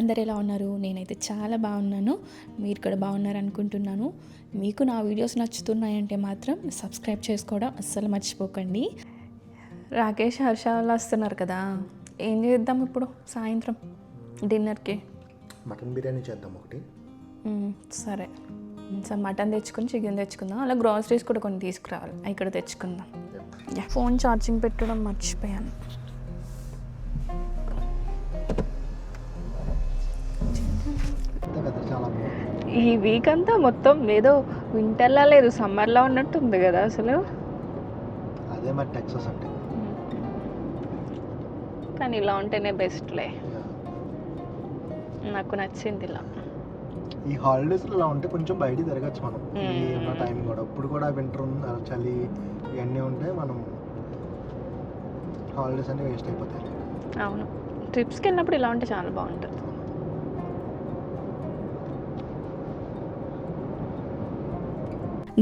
అందరు ఎలా ఉన్నారు? నేనైతే చాలా బాగున్నాను. మీరు కూడా బాగున్నారు అనుకుంటున్నాను. మీకు నా వీడియోస్ నచ్చుతున్నాయంటే మాత్రం సబ్స్క్రైబ్ చేసుకోవడం అస్సలు మర్చిపోకండి. రాకేష్, హర్ష వాళ్ళు వస్తున్నారు కదా, ఏం చేద్దాం ఇప్పుడు సాయంత్రం డిన్నర్కి? మటన్ బిర్యానీ చేద్దాం ఒకటి. సరే, సార్ మటన్ తెచ్చుకొని చికెన్ తెచ్చుకుందాం. అలా గ్రాసరీస్ కూడా కొన్ని తీసుకురావాలి, ఇక్కడ తెచ్చుకుందాం. ఫోన్ ఛార్జింగ్ పెట్టడం మర్చిపోయాను. ఈ వీక్ అంతా మొత్తం ఏదో వింటర్లా లేదు, సమ్మర్లా ఉన్నట్టు ఉంది కదా అసలు. అదే మరి టెక్సస్ అంటే. కానీ ఇలా ఉంటేనే బెస్ట్లే, నాకు నచ్చింది ఇలా. ఈ హాలిడేస్ ఇలా ఉంటే కొంచెం బయటికి తిరగచ్చు మనం. ఈ టైం కూడా ఇప్పుడు కూడా వింటర్ చలి ఇవన్నీ ఉంటే మనం హాలిడేస్ అన్నీ వేస్ట్ అయిపోతాయి. అవును, ట్రిప్స్కి వెళ్ళినప్పుడు ఇలా ఉంటే చాలా బాగుంటుంది.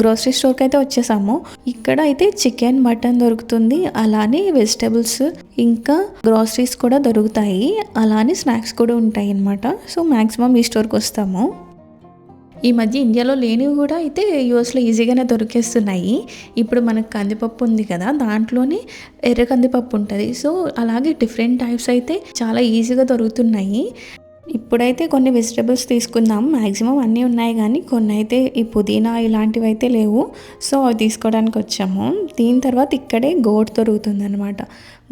గ్రోసరీ స్టోర్కి అయితే వచ్చేసాము. ఇక్కడ అయితే చికెన్, మటన్ దొరుకుతుంది, అలానే వెజిటబుల్స్ ఇంకా గ్రోసరీస్ కూడా దొరుకుతాయి, అలానే స్నాక్స్ కూడా ఉంటాయి అన్నమాట. సో మ్యాక్సిమం ఈ స్టోర్కి వస్తాము. ఈ మధ్య ఇండియాలో లేనివి కూడా అయితే యూఎస్లో ఈజీగానే దొరికేస్తున్నాయి. ఇప్పుడు మనకు కందిపప్పు ఉంది కదా, దాంట్లోనే ఎర్ర కందిపప్పు ఉంటుంది. సో అలాగే డిఫరెంట్ టైప్స్ అయితే చాలా ఈజీగా దొరుకుతున్నాయి. ఇప్పుడైతే కొన్ని వెజిటబుల్స్ తీసుకుందాం. మ్యాక్సిమం అన్నీ ఉన్నాయి, కానీ కొన్ని అయితే ఈ పుదీనా ఇలాంటివి అయితే లేవు. సో అవి తీసుకోవడానికి వచ్చాము. దీని తర్వాత ఇక్కడే గోట్ దొరుకుతుంది అనమాట.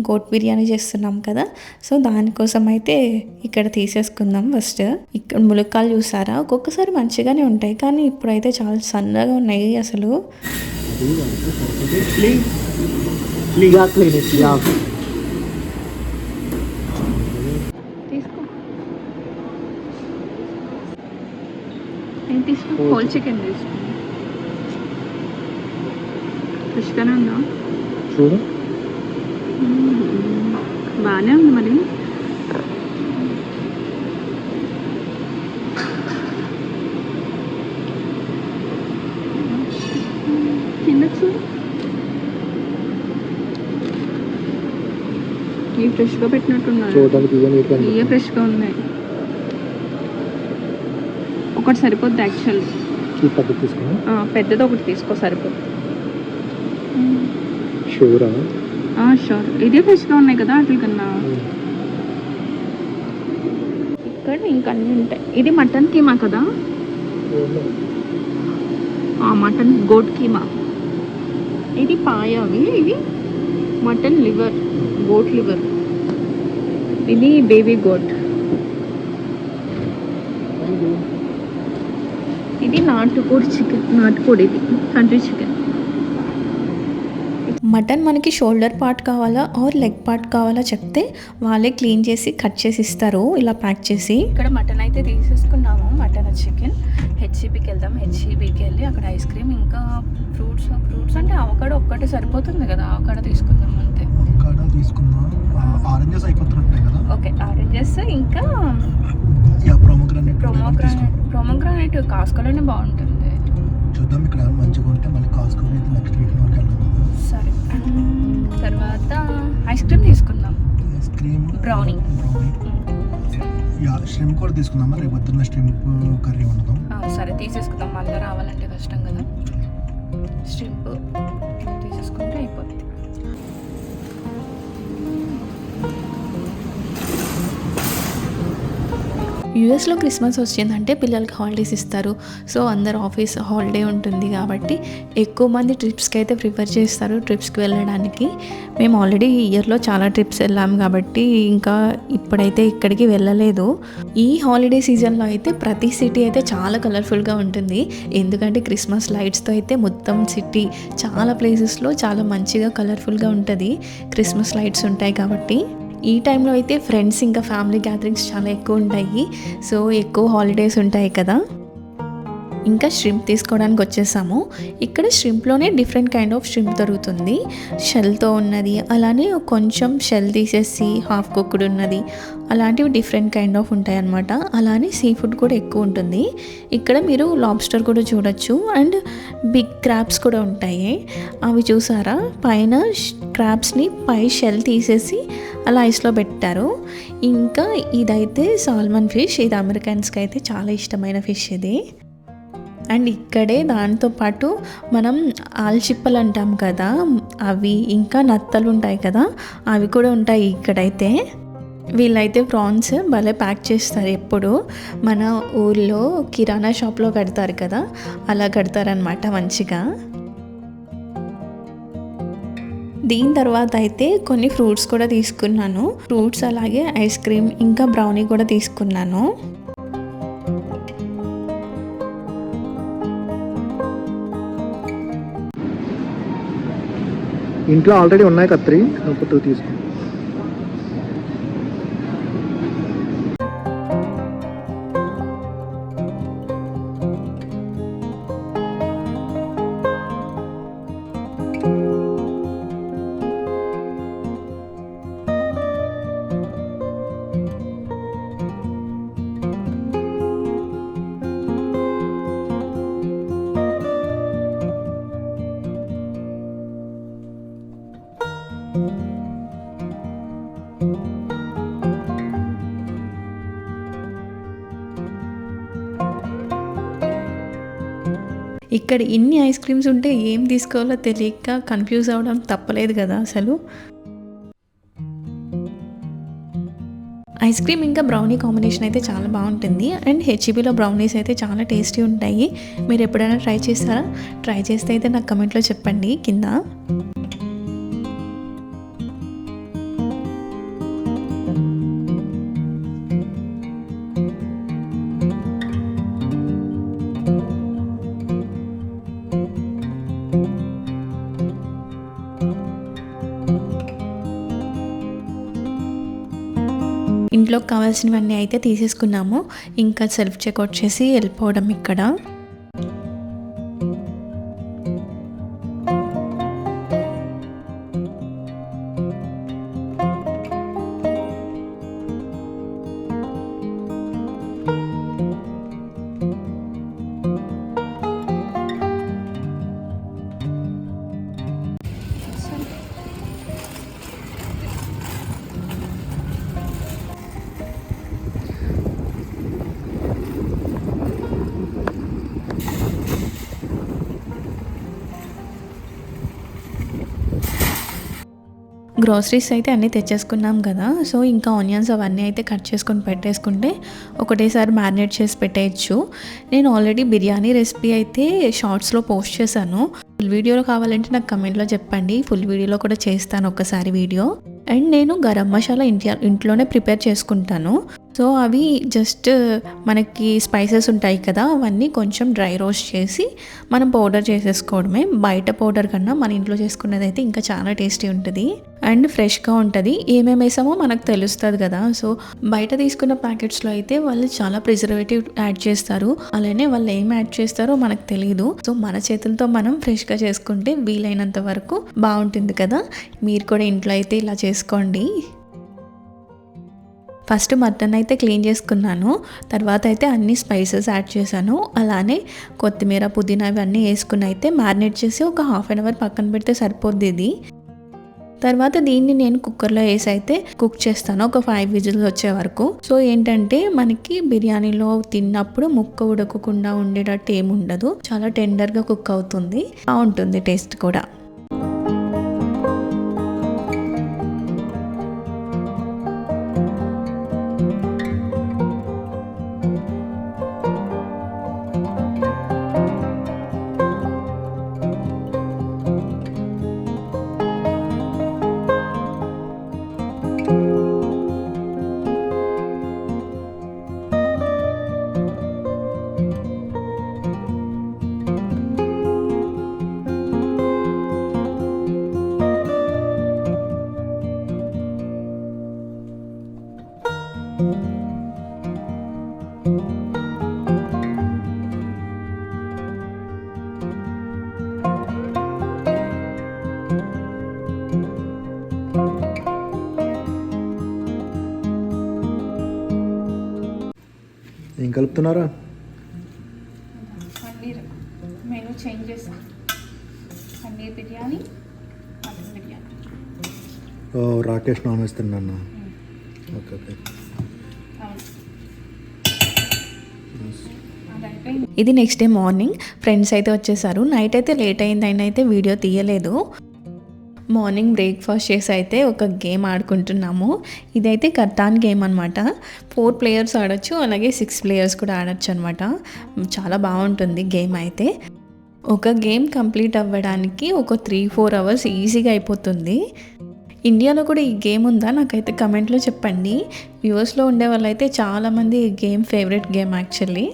గోట్ బిర్యానీ చేస్తున్నాం కదా, సో దానికోసం అయితే ఇక్కడ తీసేసుకుందాం. ఫస్ట్ ఇక్కడ ములక్కాలు చూసారా, ఒక్కొక్కసారి మంచిగానే ఉంటాయి, కానీ ఇప్పుడైతే చాలా సన్నగా ఉన్నాయి అసలు. హోల్ చికెన్ తీసుకో, ఫ్రెష్గానే ఉందా చూడు. బాగానే ఉంది మరి. తినచ్చు, ఇవి ఫ్రెష్గా పెట్టినట్టున్నారు. ఇవే ఫ్రెష్గా ఉన్నాయి. ఒకటి సరిపోద్ది యాక్చువల్. పెద్దది ఒకటి తీసుకో సరిపోద్ది. షూర్, ఇదే ఫ్రెష్గా ఉన్నాయి కదా వాటి కన్నా. ఇక్కడ ఇంకా అన్నీ ఉంటాయి. ఇది మటన్ కీమా కదా, మటన్ గోట్ కీమా. ఇది పాయావి, ఇది మటన్ లివర్, గోట్ లివర్. ఇది బేబీ గోట్. ఇది నాటుకోడి చికెన్, నాటుకోడి. ఇది కంట్రీ చికెన్. మటన్ మనకి షోల్డర్ పార్ట్ కావాలా ఆర్ లెగ్ పార్ట్ కావాలా చెప్తే వాళ్ళే క్లీన్ చేసి కట్ చేసి ఇస్తారు, ఇలా ప్యాక్ చేసి. ఇక్కడ మటన్ అయితే తీసేసుకున్నాము. Mutton chicken. హెచ్ఈబీకి వెళ్దాం. హెచ్ఈబీకి వెళ్ళి అక్కడ ఐస్ క్రీమ్ ఇంకా ఫ్రూట్స్ అంటే అవకాడో ఒక్కటే సరిపోతుంది కదా, అవకాడో తీసుకుందాం అంతే. ఓకే, ఆరెంజెస్ ఇంకా ప్రోమోగ్రానైట్ కాస్కోలోనే బాగుంటుంది. చూద్దాం, ఇక్కడ మంచిగా ఉంటే మళ్ళీ కాస్కో నెక్స్ట్ వీక్ వరకు వెళ్దాం. సరే, తర్వాత ఐస్ క్రీమ్ తీసుకుందాం. Ice cream, brownie. స్ట్రిమ్ కూడా తీసుకుందాం. రేపు పొద్దున్న స్ట్రిమ్ కర్రీ వండుదాం. సరే తీసేసుకుందాం, మళ్ళీ రావాలంటే కష్టం కదా. స్ట్రిమ్ తీసేసుకుంటే అయిపోతుంది. యూఎస్లో క్రిస్మస్ వచ్చిందంటే పిల్లలకి హాలిడేస్ ఇస్తారు. సో అందరు ఆఫీస్ హాలిడే ఉంటుంది కాబట్టి ఎక్కువ మంది ట్రిప్స్కి అయితే ప్రిఫర్ చేస్తారు, ట్రిప్స్కి వెళ్ళడానికి. మేము ఆల్రెడీ ఈ ఇయర్లో చాలా ట్రిప్స్ వెళ్ళాము కాబట్టి ఇంకా ఇప్పుడైతే ఇక్కడికి వెళ్ళలేదు. ఈ హాలిడే సీజన్లో అయితే ప్రతి సిటీ అయితే చాలా కలర్ఫుల్గా ఉంటుంది, ఎందుకంటే క్రిస్మస్ లైట్స్తో అయితే మొత్తం సిటీ చాలా ప్లేసెస్లో చాలా మంచిగా కలర్ఫుల్గా ఉంటుంది. క్రిస్మస్ లైట్స్ ఉంటాయి కాబట్టి ఈ టైంలో అయితే ఫ్రెండ్స్ ఇంకా ఫ్యామిలీ గ్యాదరింగ్స్ చాలా ఎక్కువ ఉంటాయి. సో ఎక్కువ హాలిడేస్ ఉంటాయి కదా. ఇంకా ష్రింప్ తీసుకోవడానికి వచ్చేసాము. ఇక్కడ ష్రింప్లోనే డిఫరెంట్ కైండ్ ఆఫ్ ష్రింప్ దొరుకుతుంది. షెల్తో ఉన్నది, అలానే కొంచెం షెల్ తీసేసి హాఫ్ కుక్డ్ ఉన్నది, అలాంటివి డిఫరెంట్ కైండ్ ఆఫ్ ఉంటాయి అన్నమాట. అలానే సీ ఫుడ్ కూడా ఎక్కువ ఉంటుంది. ఇక్కడ మీరు లాబ్స్టర్ కూడా చూడొచ్చు అండ్ బిగ్ క్రాబ్స్ కూడా ఉంటాయి. అవి చూసారా, పైన క్రాబ్స్ని పై షెల్ తీసేసి అలా ఐస్లో పెట్టారు. ఇంకా ఇదైతే సాల్మన్ ఫిష్. ఇది అమెరికన్స్కి అయితే చాలా ఇష్టమైన ఫిష్ ఇది. అండ్ ఇక్కడే దాంతోపాటు మనం ఆల్చిప్పలు అంటాం కదా, అవి ఇంకా నత్తలు ఉంటాయి కదా, అవి కూడా ఉంటాయి ఇక్కడైతే. వీళ్ళైతే ప్రాన్స్ భలే ప్యాక్ చేస్తారు. ఎప్పుడు మన ఊర్లో కిరాణా షాప్లో కడతారు కదా, అలా కడతారనమాట మంచిగా. దీని తర్వాత అయితే కొన్ని ఫ్రూట్స్ కూడా తీసుకున్నాను. ఫ్రూట్స్ అలాగే ఐస్ క్రీమ్ ఇంకా బ్రౌనీ కూడా తీసుకున్నాను. ఇంట్లో ఆల్రెడీ ఉన్నాయి కత్రి, ఒక 2 తీసుకో. ఇక్కడ ఇన్ని ఐస్ క్రీమ్స్ ఉంటే ఏం తీసుకోవాలో తెలియక కన్ఫ్యూజ్ అవ్వడం తప్పలేదు కదా అసలు. ఐస్ క్రీమ్ ఇంకా బ్రౌనీ కాంబినేషన్ అయితే చాలా బాగుంటుంది. అండ్ హెచ్ఈబీలో బ్రౌనీస్ అయితే చాలా టేస్టీ ఉంటాయి. మీరు ఎప్పుడైనా ట్రై చేస్తారా? ట్రై చేస్తే అయితే నాకు కమెంట్లో చెప్పండి కింద. ఇంట్లోకి కావాల్సినవన్నీ అయితే తీసేసుకున్నాము. ఇంకా సెల్ఫ్ చెక్అవుట్ చేసి వెళ్ళిపోవడం ఇక్కడ. గ్రాసరీస్ అయితే అన్నీ తెచ్చేసుకున్నాం కదా, సో ఇంకా ఆనియన్స్ అవన్నీ అయితే కట్ చేసుకొని పెట్టేసుకుంటే ఒకటేసారి మ్యారినేట్ చేసి పెట్టేయచ్చు. నేను ఆల్రెడీ బిర్యానీ రెసిపీ అయితే షార్ట్స్లో పోస్ట్ చేశాను. ఫుల్ వీడియోలో కావాలంటే నాకు కమెంట్లో చెప్పండి, ఫుల్ వీడియోలో కూడా చేస్తాను ఒక్కసారి వీడియో. అండ్ నేను గరం మసాలా ఇంట్లోనే ప్రిపేర్ చేసుకుంటాను. సో అవి జస్ట్ మనకి స్పైసెస్ ఉంటాయి కదా, అవన్నీ కొంచెం డ్రై రోస్ట్ చేసి మనం పౌడర్ చేసేసుకోవడమే. బయట పౌడర్ కన్నా మన ఇంట్లో చేసుకునేది అయితే ఇంకా చాలా టేస్టీ ఉంటుంది అండ్ ఫ్రెష్గా ఉంటుంది. ఏమేమి వేసామో మనకు తెలుస్తుంది కదా. సో బయట తీసుకున్న ప్యాకెట్స్లో అయితే వాళ్ళు చాలా ప్రిజర్వేటివ్ యాడ్ చేస్తారు, అలానే వాళ్ళు ఏం యాడ్ చేస్తారో మనకు తెలియదు. సో మన చేతులతో మనం ఫ్రెష్గా చేసుకుంటే వీలైనంత వరకు బాగుంటుంది కదా. మీరు కూడా ఇంట్లో అయితే ఇలా చేసుకోండి. ఫస్ట్ మటన్ అయితే క్లీన్ చేసుకున్నాను, తర్వాత అయితే అన్ని స్పైసెస్ యాడ్ చేశాను. అలానే కొత్తిమీర పుదీనా ఇవన్నీ వేసుకుని అయితే మ్యారినేట్ చేసి ఒక హాఫ్ అన్ అవర్ పక్కన పెడితే సరిపోద్ది ఇది. తర్వాత దీన్ని నేను కుక్కర్లో వేసి అయితే కుక్ చేస్తాను ఒక 5 విజిల్స్ వచ్చే వరకు. సో ఏంటంటే మనకి బిర్యానీలో తిన్నప్పుడు ముక్క ఉడకకుండా ఉండేటట్టు ఏముండదు, చాలా టెండర్గా కుక్ అవుతుంది, బాగుంటుంది టేస్ట్ కూడా. కలుపుతున్నారా? పన్నీర్ మెనూ చేంజ్ చేస్తాం. పన్నీర్ బిర్యానీ, మటన్ బిర్యానీ. ఓ రాకేష్ నాన్ వెజ్ తిన్నాను. Okay okay. ఇది నెక్స్ట్ డే మార్నింగ్. ఫ్రెండ్స్ అయితే వచ్చేసారు. నైట్ అయితే లేట్ అయింది, అయినా అయితే వీడియో తీయలేదు. మార్నింగ్ బ్రేక్ఫాస్ట్ చేసి అయితే ఒక గేమ్ ఆడుకుంటున్నాము. ఇదైతే కర్తాన్ గేమ్ అనమాట. 4 players ఆడొచ్చు, అలాగే 6 players కూడా ఆడొచ్చు అనమాట. చాలా బాగుంటుంది గేమ్ అయితే. ఒక గేమ్ కంప్లీట్ అవ్వడానికి ఒక 3-4 hours ఈజీగా అయిపోతుంది. ఇండియాలో కూడా ఈ గేమ్ ఉందా నాకైతే కమెంట్లో చెప్పండి. యూఎస్లో ఉండే వాళ్ళైతే చాలామంది ఈ గేమ్ ఫేవరెట్ గేమ్ యాక్చువల్లీ.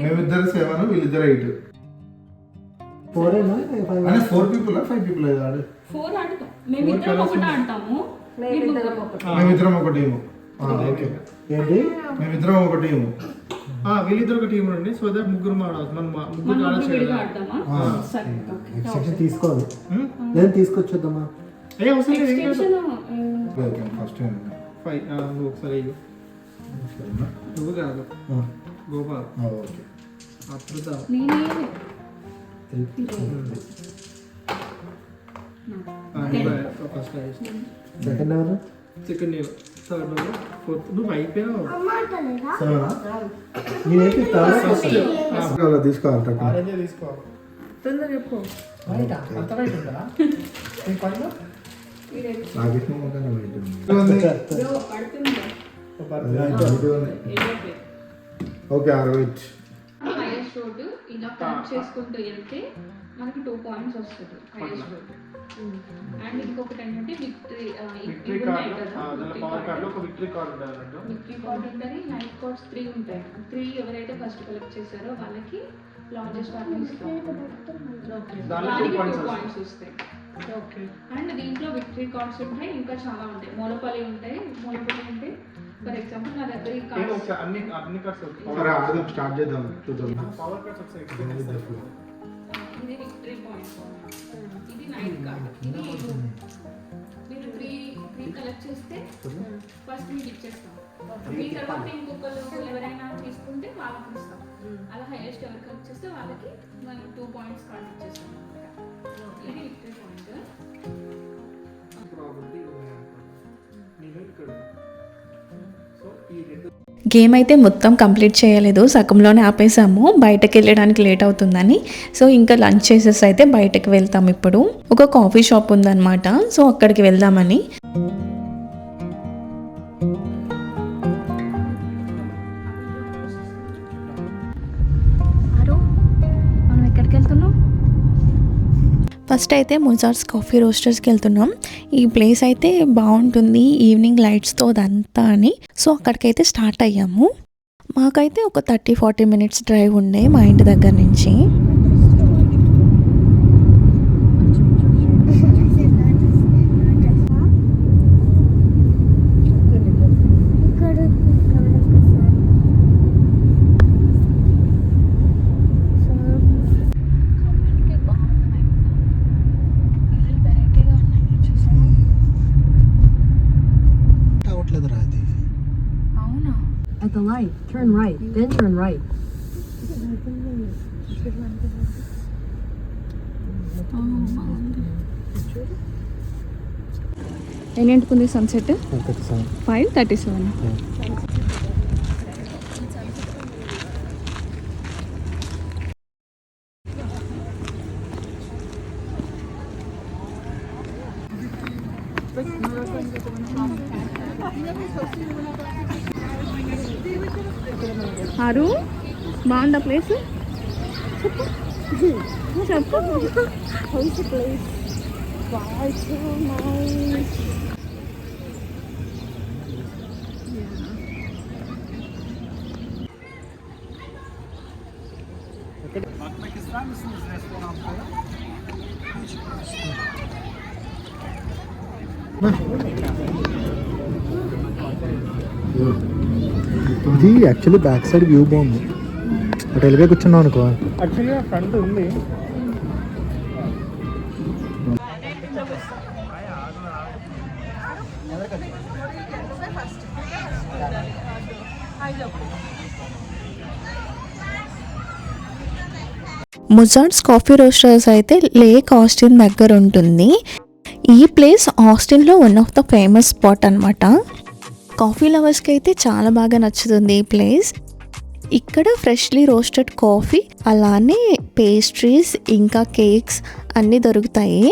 మేమిద్దరు 7 వీళ్ళిద్దరు 8. 4 people 5 people 4 ఆడతాం. మేమిద్దరం ఒకటి ఆడతాము. మేమిద్దరం ఒక టీము. ఏంటి మేమిద్దరం ఒక టీము. వీళ్ళిద్దరు ఒక టీం అండి. సో దట్ ముగ్గురు ఆడవచ్చు. మనం ముగ్గురు ఆడతామా? సరే. ఎక్స్టెన్షన్ తీసుకోవాలి. నేను తీసుకొచ్చేద్దామా? ఏ అవసరం లేదు. ఎక్స్టెన్షన్ ఫస్ట్ నువ్వు ఒకసారి నువ్వు కాదు గోపాల్. ఓకే అప్పుడు నేనే ఫస్ట్ సెకండ్ ఎవరు? సెకండ్ నేను, థర్డ్ నువ్వు, ఫోర్త్ నువ్వు అయిపోయినావు. తీసుకోవాలి తీసుకోవాలి. తొందరగా చెప్పు. ఓకే హైయెస్ట్ రోడ్ ఇలా కనెక్ట్ చేసుకుంటూ వెళ్తే మనకి 2 points వస్తుంది హైయెస్ట్ రోడ్. అండ్ ఇంకొకటి ఏంటంటే విక్టరీ కార్డ్ ఉంటుంది, నైట్ కార్డ్స్ 3 ఉంటాయి. 3 ఎవరైతే ఫస్ట్ కలెక్ట్ చేశారో వాళ్ళకి లార్జెస్ట్ వాటిని ఇస్తాం. దానికి 2 points వస్తాయి. అండ్ దీంట్లో విక్టరీ కార్డ్స్ ఉంటాయి, ఇంకా చాలా ఉంటాయి. మోనోపాలీ ఉంటాయి. మోనోపాలీ అంటే ఫర్ ఎగ్జాంపుల్ నా దగ్గర ఈ కార్డ్స్ అన్ని కార్డ్స్ స్టార్ట్ చేద్దాం. పవర్ కార్డ్స్ ఒకసారి ఇది విక్టరీ పాయింట్, ఇది నైట్ కార్డ్. ఇది మీరు 3 కలెక్ట్ చేస్తే ఫస్ట్ మీకు ఇచ్చేస్తాం. మీ తర్వాత ఇంకొకరు ఎవరైనా తీసుకుంటే వాళ్ళకి ఇస్తాం. అలా హైయెస్ట్ ఎవరు కలెక్ట్ చేస్తే వాళ్ళకి మనం 2 points కార్డ్ ఇచ్చేస్తాం అనమాట. ఇది విక్టరీ పాయింట్. గేమ్ అయితే మొత్తం కంప్లీట్ చేయలేదు, సగంలోనే ఆపేసాము. బయటకు వెళ్ళడానికి లేట్ అవుతుందని. సో ఇంకా లంచ్ చేసేసి అయితే బయటకు వెళ్తాం. ఇప్పుడు ఒక కాఫీ షాప్ ఉందన్నమాట, సో అక్కడికి వెళ్దామని. మనం ఎక్కడికి వెళ్తున్నాం? ఫస్ట్ అయితే మొజార్ట్స్ కాఫీ రోస్టర్స్కి వెళ్తున్నాం. ఈ ప్లేస్ అయితే బాగుంటుంది ఈవినింగ్ లైట్స్తో అదంతా అని. సో అక్కడికైతే స్టార్ట్ అయ్యాము. మాకైతే ఒక 30-40 minutes డ్రైవ్ ఉండే మా ఇంటి దగ్గర నుంచి. At the light, turn right, then turn right. ఎన్నింటికుంది సన్సెట్? 5:37. ఆరు బాగుందా ప్లేస్? చెప్పు చెప్పు. ఇది యాక్చువల్లీ బ్యాక్ సైడ్ వ్యూ బాగుంది. అటు వెళ్ళిపోయి కూర్చున్నాం అనుకో. యాక్చువల్లీ ఫ్రంట్ ఉంది. మొజార్ట్స్ కాఫీ రోస్టర్స్ అయితే లేక్ ఆస్టిన్ దగ్గర ఉంటుంది. ఈ ప్లేస్ ఆస్టిన్లో one of the famous spot అనమాట. కాఫీ లవర్స్కి అయితే చాలా బాగా నచ్చుతుంది ఈ ప్లేస్. ఇక్కడ ఫ్రెష్లీ రోస్టెడ్ కాఫీ, అలానే పేస్ట్రీస్, ఇంకా కేక్స్ అన్నీ దొరుకుతాయి.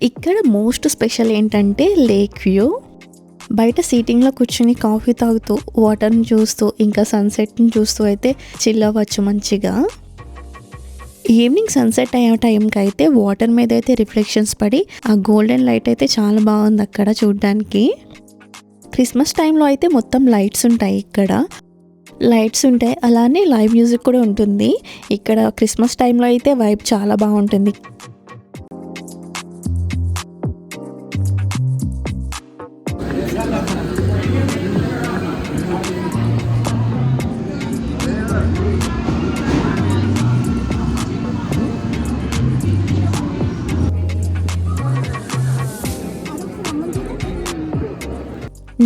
ఇక్కడ మోస్ట్ స్పెషల్ ఏంటంటే లేక్ వ్యూ. బయట సీటింగ్లో కూర్చుని కాఫీ తాగుతూ, వాటర్ని చూస్తూ, ఇంకా సన్సెట్ని చూస్తూ అయితే చిల్ అవ్వచ్చు మంచిగా. ఈవినింగ్ సన్సెట్ అయ్యే టైంకి అయితే వాటర్ మీద అయితే రిఫ్లెక్షన్స్ పడి ఆ గోల్డెన్ లైట్ అయితే చాలా బాగుంది అక్కడ చూడడానికి. క్రిస్మస్ టైంలో అయితే మొత్తం లైట్స్ ఉంటాయి, ఇక్కడ లైట్స్ ఉంటాయి, అలానే లైవ్ మ్యూజిక్ కూడా ఉంటుంది. ఇక్కడ క్రిస్మస్ టైంలో అయితే వైబ్ చాలా బాగుంటుంది.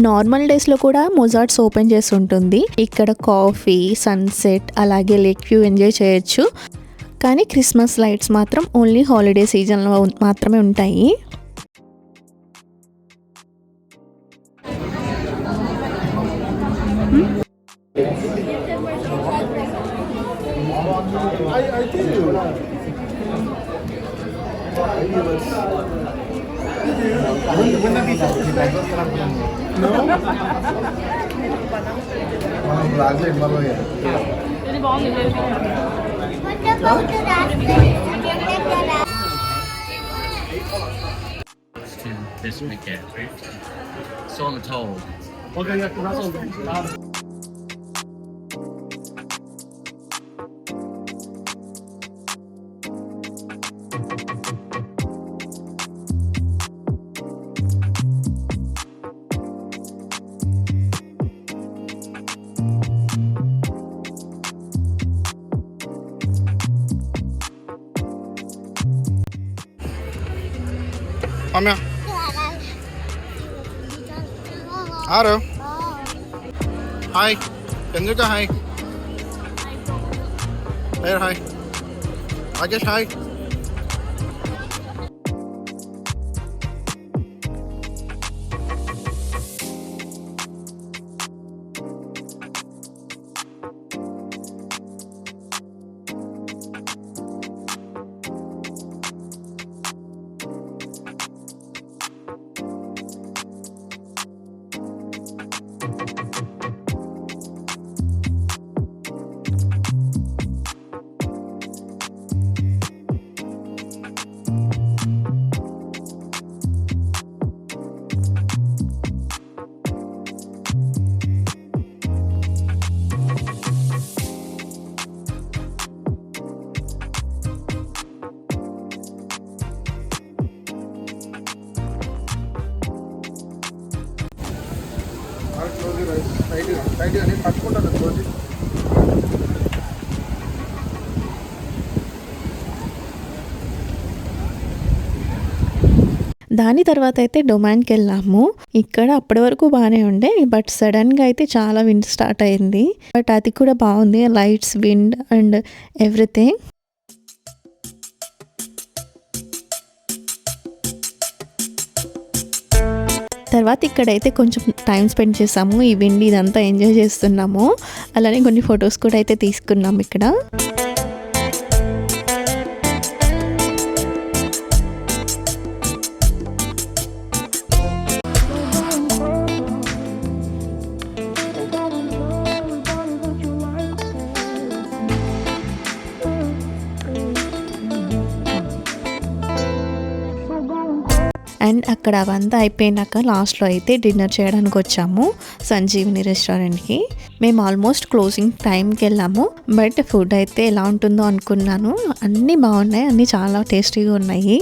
నార్మల్ డేస్లో కూడా మొజార్ట్స్ ఓపెన్ చేసి ఉంటుంది. ఇక్కడ కాఫీ, సన్సెట్, అలాగే లేక్ వ్యూ ఎంజాయ్ చేయొచ్చు. కానీ క్రిస్మస్ లైట్స్ మాత్రం ఓన్లీ హాలిడే సీజన్లో మాత్రమే ఉంటాయి. This weekend. So I'm told. Okay, yeah, that's all. Kom her. Hallo. Hej. Kan du gøre hej? Hej, hej. Rakesh, hej. దాని తర్వాత అయితే డొమాన్కి వెళ్ళాము. ఇక్కడ అప్పటి వరకు బాగానే ఉండే, బట్ సడన్గా అయితే చాలా విండ్ స్టార్ట్ అయింది. బట్ అది కూడా బాగుంది, లైట్స్, విండ్ అండ్ ఎవ్రీథింగ్. తర్వాత ఇక్కడైతే కొంచెం టైం స్పెండ్ చేసాము, ఈ విండ్ ఇదంతా ఎంజాయ్ చేస్తున్నాము. అలానే కొన్ని ఫొటోస్ కూడా అయితే తీసుకున్నాము ఇక్కడ. అండ్ అక్కడ అవంతా అయిపోయినాక లాస్ట్లో అయితే డిన్నర్ చేయడానికి వచ్చాము సంజీవిని రెస్టారెంట్కి. మేము ఆల్మోస్ట్ క్లోజింగ్ టైంకి వెళ్ళాము. బట్ ఫుడ్ అయితే ఎలా ఉంటుందో అనుకున్నాను. అన్నీ బాగున్నాయి, అన్నీ చాలా టేస్టీగా ఉన్నాయి.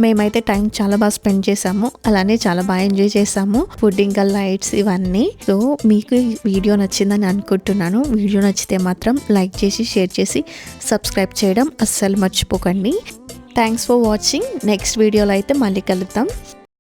మేమైతే టైం చాలా బాగా స్పెండ్ చేసాము, అలానే చాలా బాగా ఎంజాయ్ చేసాము. ఫుడ్ ఇంకా లైట్స్ ఇవన్నీ. సో మీకు ఈ వీడియో నచ్చిందని అనుకుంటున్నాను. వీడియో నచ్చితే మాత్రం లైక్ చేసి షేర్ చేసి సబ్స్క్రైబ్ చేయడం అస్సలు మర్చిపోకండి. Thanks for watching. నెక్స్ట్ వీడియోలో అయితే మళ్ళీ కలుద్దాం.